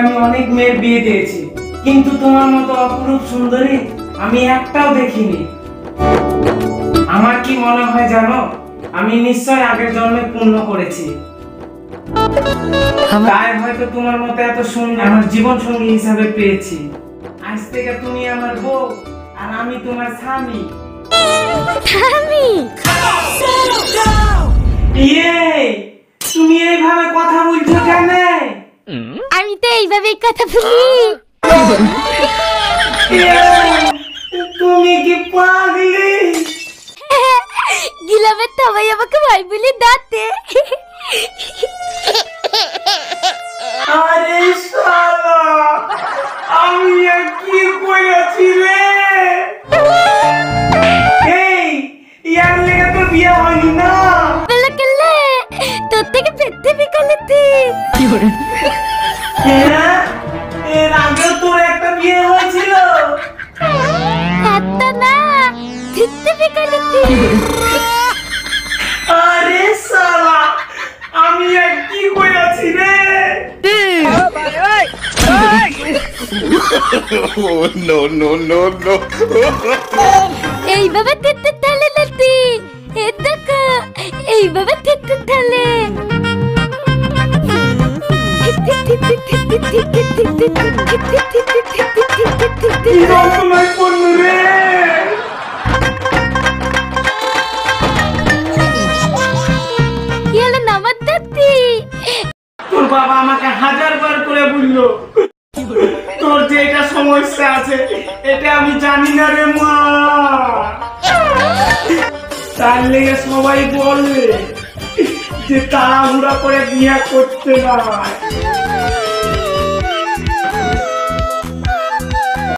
আমি অনেক মেয়ের বিয়ে দিয়েছি, কিন্তু তোমার মতো অপরূপ সুন্দরী আমি একটাও দেখিনি। আমার কি মনে হয় জানো, আমি নিশ্চয় আগের জন্মে পুণ্য করেছি, তাই হয়তো তোমার মতো এত সুন্দর আমার জীবন সঙ্গী হিসাবে পেয়েছি। আজ থেকে তুমি আমার বউ আর আমি তোমার স্বামী। স্বামী? ইয়ে, তুমি এইভাবে কথা বলছো কেন? আমি তো এইভাবেই কথা বলি। তুমি কি পাগলি? গিলামের সবাই আমাকে ভাই বলে দাঁতে। আরে শালা, আমি আর কি করেছি রে? এই ইয়ার লেগে তো বিয়ে হয়নি না? বলে কেলে তোর থেকে পেতে বিকালেতে। হ্যাঁ, এর আগেও তোর একটা বিয়ে হয়েছিল। একটা না, পেতে বিকালেতে। আরে শালা, আমি আর কি করেছি রে? No, no, no, no. এইভাবে তেতে তালে নাতি, এ দেখো এইভাবে তেতে তালে। কি রকমের পণ্য রে? এলো না আমার দাদি। তোর বাবা আমাকে 1000 বার করে বললো, তোর যে এটা সমস্যা আছে এটা আমি জানি না রে মা। তার লেগে সবাই বলে যে তাড়াহুড়া করে বিয়ে করতে না।